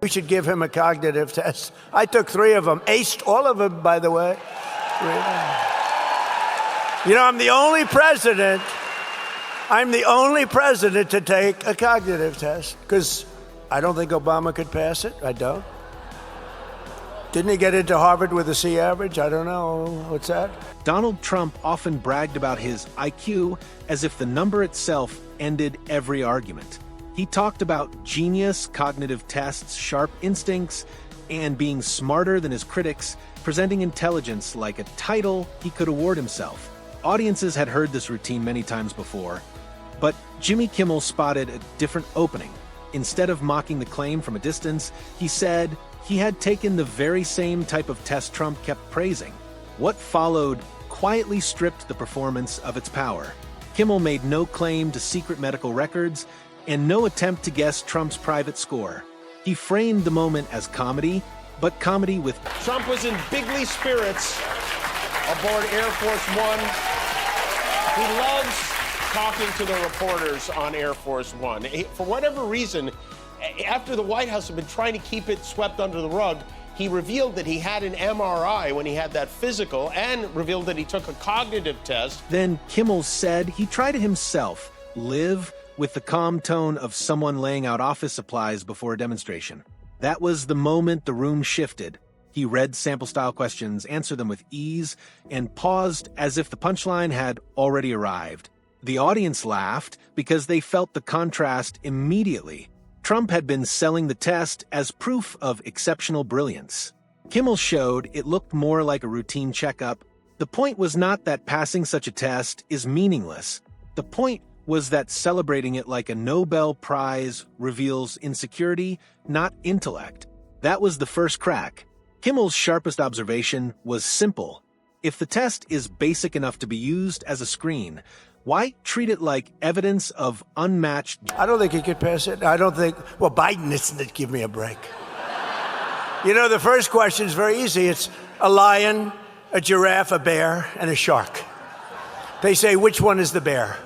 We should give him a cognitive test. I took 3 of them, aced all of them, by the way. 3 of them. You know, I'm the only president to take a cognitive test, because I don't think Obama could pass it. I don't. Didn't he get into Harvard with a C average? I don't know. What's that? Donald Trump often bragged about his IQ as if the number itself ended every argument. He talked about genius, cognitive tests, sharp instincts, and being smarter than his critics, presenting intelligence like a title he could award himself. Audiences had heard this routine many times before, but Jimmy Kimmel spotted a different opening. Instead of mocking the claim from a distance, he said he had taken the very same type of test Trump kept praising. What followed quietly stripped the performance of its power. Kimmel made no claim to secret medical records and no attempt to guess Trump's private score. He framed the moment as comedy, but comedy with... Trump was in bigly spirits aboard Air Force One. He loves talking to the reporters on Air Force One. For whatever reason, after the White House had been trying to keep it swept under the rug, he revealed that he had an MRI when he had that physical, and revealed that he took a cognitive test. Then Kimmel said he tried it himself, live with the calm tone of someone laying out office supplies before a demonstration. That was the moment the room shifted. He read sample-style questions, answered them with ease, and paused as if the punchline had already arrived. The audience laughed because they felt the contrast immediately. Trump had been selling the test as proof of exceptional brilliance. Kimmel showed it looked more like a routine checkup. The point was not that passing such a test is meaningless. The point was that celebrating it like a Nobel Prize reveals insecurity, not intellect. That was the first crack. Kimmel's sharpest observation was simple. If the test is basic enough to be used as a screen, why treat it like evidence of unmatched... I don't think he could pass it. I don't think... Well, Biden isn't. Give me a break. You know, the first question is very easy. It's a lion, a giraffe, a bear, and a shark. They say, which one is the bear?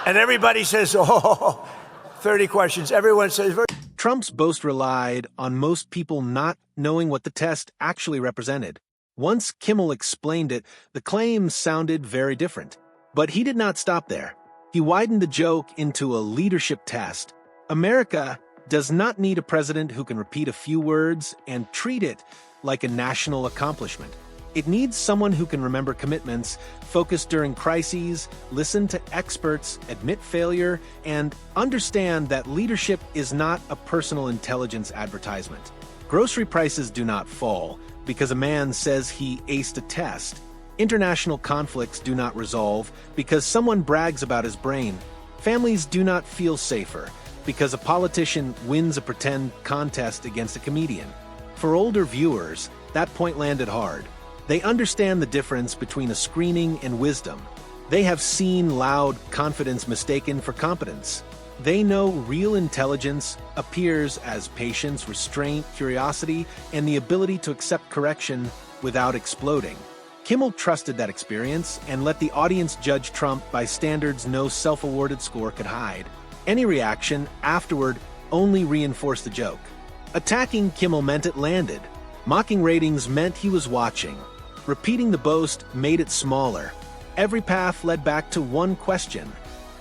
And everybody says, 30 questions. Everyone says... Trump's boast relied on most people not knowing what the test actually represented. Once Kimmel explained it, the claims sounded very different. But he did not stop there. He widened the joke into a leadership test. America does not need a president who can repeat a few words and treat it like a national accomplishment. It needs someone who can remember commitments, focus during crises, listen to experts, admit failure, and understand that leadership is not a personal intelligence advertisement. Grocery prices do not fall because a man says he aced a test. International conflicts do not resolve because someone brags about his brain. Families do not feel safer because a politician wins a pretend contest against a comedian. For older viewers, that point landed hard. They understand the difference between a screening and wisdom. They have seen loud confidence mistaken for competence. They know real intelligence appears as patience, restraint, curiosity, and the ability to accept correction without exploding. Kimmel trusted that experience and let the audience judge Trump by standards no self-awarded score could hide. Any reaction afterward only reinforced the joke. Attacking Kimmel meant it landed. Mocking ratings meant he was watching. Repeating the boast made it smaller. Every path led back to one question.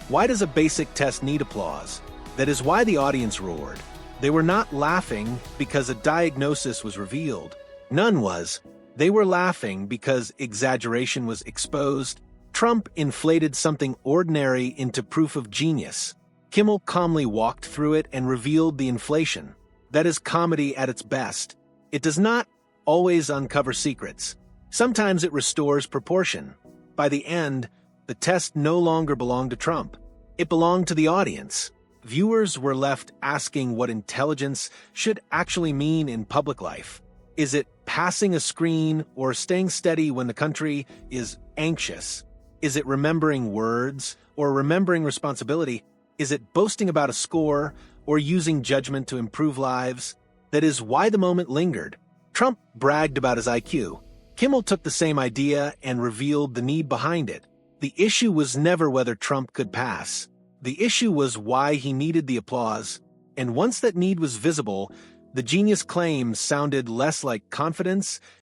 Why does a basic test need applause? That is why the audience roared. They were not laughing because a diagnosis was revealed. None was. They were laughing because exaggeration was exposed. Trump inflated something ordinary into proof of genius. Kimmel calmly walked through it and revealed the inflation. That is comedy at its best. It does not always uncover secrets. Sometimes it restores proportion. By the end, the test no longer belonged to Trump. It belonged to the audience. Viewers were left asking what intelligence should actually mean in public life. Is it passing a screen or staying steady when the country is anxious? Is it remembering words or remembering responsibility? Is it boasting about a score or using judgment to improve lives? That is why the moment lingered. Trump bragged about his IQ. Kimmel took the same idea and revealed the need behind it. The issue was never whether Trump could pass. The issue was why he needed the applause. And once that need was visible, the genius claims sounded less like confidence